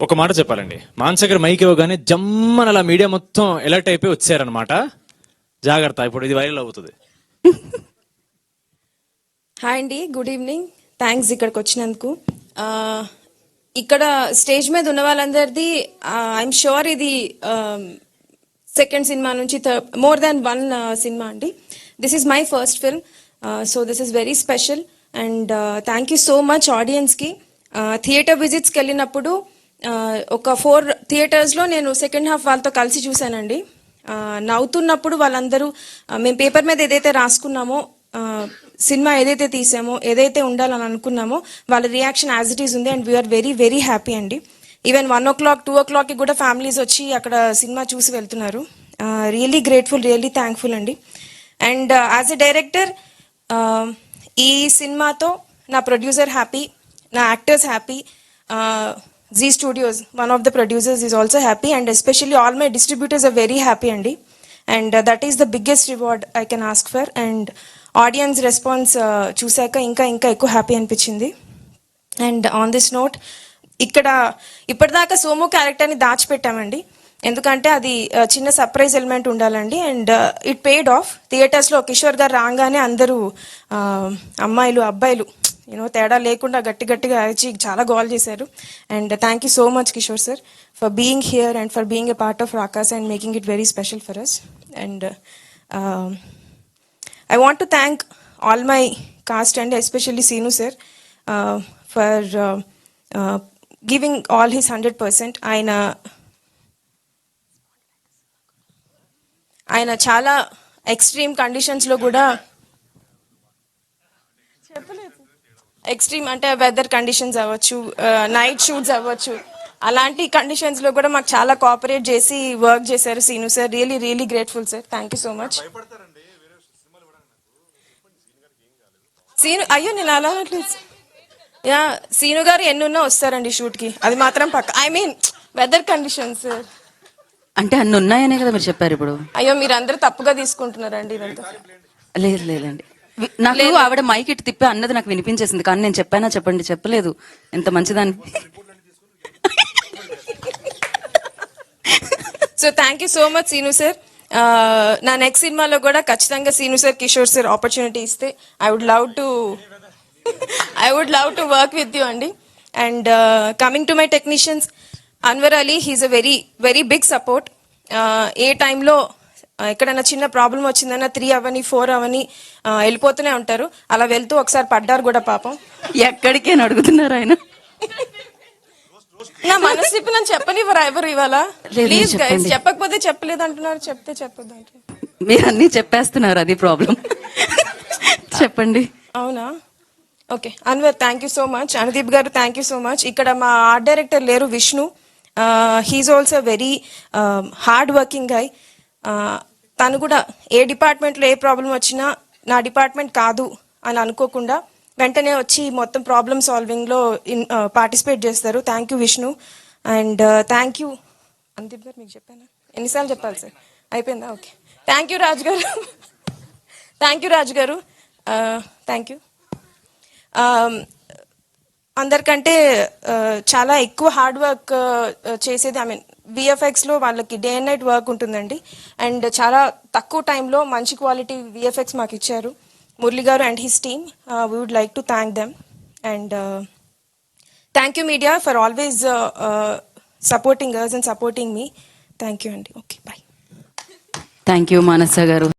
ఒక మాట చెప్పాలండి, మాన్సగర్ మైక్ ఇవ్వగానే జమ్మని అలా మీడియా మొత్తం ఎలర్ట్ అయిపోయి వచ్చారనమాట. జాగ్రత్త, ఇప్పుడు ఇది వైరల్ అవుతుంది. హాయ్ అండి, గుడ్ ఈవినింగ్. థ్యాంక్స్ ఇక్కడికి వచ్చినందుకు. ఇక్కడ స్టేజ్ మీద ఉన్న వాళ్ళందరిది ఐఎమ్ షూర్ ఇది సెకండ్ సినిమా నుంచి మోర్ దాన్ వన్ సినిమా అండి. This is my first film, so this is very special. And thank you so much ఆడియన్స్కి. థియేటర్ విజిట్స్కి వెళ్ళినప్పుడు ఒక 4 థియేటర్స్లో నేను సెకండ్ హాఫ్ వాళ్ళతో కలిసి చూశానండి. నవ్వుతున్నప్పుడు వాళ్ళందరూ మేము పేపర్ మీద ఏదైతే రాసుకున్నామో, సినిమా ఏదైతే తీసామో, ఏదైతే ఉండాలని అనుకున్నామో వాళ్ళ రియాక్షన్ యాజ్ ఇట్ ఈస్ ఉంది. And we are very very happy అండి. ఈవెన్ 1 o'clock 2 o'clockకి కూడా ఫ్యామిలీస్ వచ్చి అక్కడ సినిమా చూసి వెళ్తున్నారు. రియల్లీ గ్రేట్ఫుల్, రియల్లీ థ్యాంక్ఫుల్ అండి. అండ్ యాజ్ ఎ డైరెక్టర్ ఈ సినిమాతో నా ప్రొడ్యూసర్ హ్యాపీ, నా actors happy, Zee Studios one of the producers is also happy, and especially all my distributors are very happy andi. And that is the biggest reward I can ask for. And audience response chusaka inka ekku happy anpichindi. And on this note, ఇక్కడ ఇప్పటిదాకా సోము క్యారెక్టర్ని దాచిపెట్టామండి, ఎందుకంటే అది చిన్న surprise element ఉండాలండి. And it paid of. థియేటర్స్లో కిషోర్ గారు రాగానే అందరూ అమ్మాయిలు అబ్బాయిలు తేడా లేకుండా గట్టి గట్టిగా అరిచి చాలా గోల్ చేశారు. And thank you so much Kishore sir for being here and for being a part of Rakaas and making it very special for us. And I want to thank all my cast and especially Seenu sir for giving all his 100%. ఆయన చాలా extreme కండిషన్స్లో కూడా, extreme అంటే weather conditions అవ్వచ్చు, night shoots అవ్వచ్చు, అలాంటి కండిషన్స్లో కూడా మాకు చాలా కోఆపరేట్ చేసి వర్క్ చేశారు Seenu sir. Really really grateful sir. Thank you so much. Seenu అయ్యో నేను అలా అనట్లేదు. యా, సీను గారు ఎన్నున్నా వస్తారండి షూట్కి, అది మాత్రం పక్క. ఐ మీన్ వెదర్ కండిషన్స్ అంటే అన్ని ఉన్నాయనే కదా మీరు చెప్పారు ఇప్పుడు. అయ్యో మీరు అందరూ తప్పుగా తీసుకుంటున్నారండి ఇదంతా. లేదు లేదండి, నాకు ఆవిడ మైక్ ఇటు తిప్పి అన్నది నాకు వినిపించేసింది, కానీ నేను చెప్పానా చెప్పండి, చెప్పలేదు. ఎంత మంచిదాన్ని. So thank you so much Seenu sir. నా నెక్స్ట్ సినిమాలో కూడా ఖచ్చితంగా Seenu sir, Kishore sir opportunity ఇస్తే I would love to work with you అండి. And coming to my technicians, Anwar Ali, he's a very very big support. ఏ టైంలో ఎక్కడైనా చిన్న ప్రాబ్లం వచ్చిందన్నా 3 అవని 4 అవని వెళ్ళిపోతూనే ఉంటారు. అలా వెళ్తూ ఒకసారి పడ్డారు కూడా పాపం. ఎక్కడికి అని అడుగుతున్నారు ఆయన. నా మనసు తిప్పి నన్ను చెప్పనివ్వరా ఎవరు ఇవాళ? ప్లీజ్ గైస్, చెప్పకపోతే చెప్పలేదు అంటున్నారు, చెప్తే చెప్పొద్దు అంటున్నారు. మీరు అన్ని చెప్పేస్తున్నారు, అది ప్రాబ్లం. చెప్పండి. అవునా? Okay Anwar, thank you so much. Anudeep గారు థ్యాంక్ యూ సో మచ్. ఇక్కడ మా ఆర్ట్ డైరెక్టర్ లేరు, Vishnu. He's also very hard working guy. తను కూడా ఏ డిపార్ట్మెంట్లో ఏ ప్రాబ్లం వచ్చినా నా డిపార్ట్మెంట్ కాదు అని అనుకోకుండా వెంటనే వచ్చి మొత్తం ప్రాబ్లమ్ సాల్వింగ్లో పార్టిసిపేట్ చేస్తారు. Thank you Vishnu. And thank you Anudeep గారు. మీకు చెప్పానా? ఎన్నిసార్లు చెప్పాలి సార్? అయిపోయిందా? ఓకే. థ్యాంక్ యూ రాజు గారు. థ్యాంక్ యూ రాజు గారు. Thank you. అందరికంటే చాలా ఎక్కువ హార్డ్ వర్క్ చేసేది, ఐ మీన్ విఎఫ్ఎక్స్లో వాళ్ళకి డే అండ్ నైట్ వర్క్ ఉంటుందండి. అండ్ చాలా తక్కువ టైంలో మంచి క్వాలిటీ విఎఫ్ఎక్స్ మాకు ఇచ్చారు మురళి గారు and his team. We would like to thank them. And thank you media for always supporting us and supporting me. Thank you అండి. Okay, bye. Thank you Manasa గారు.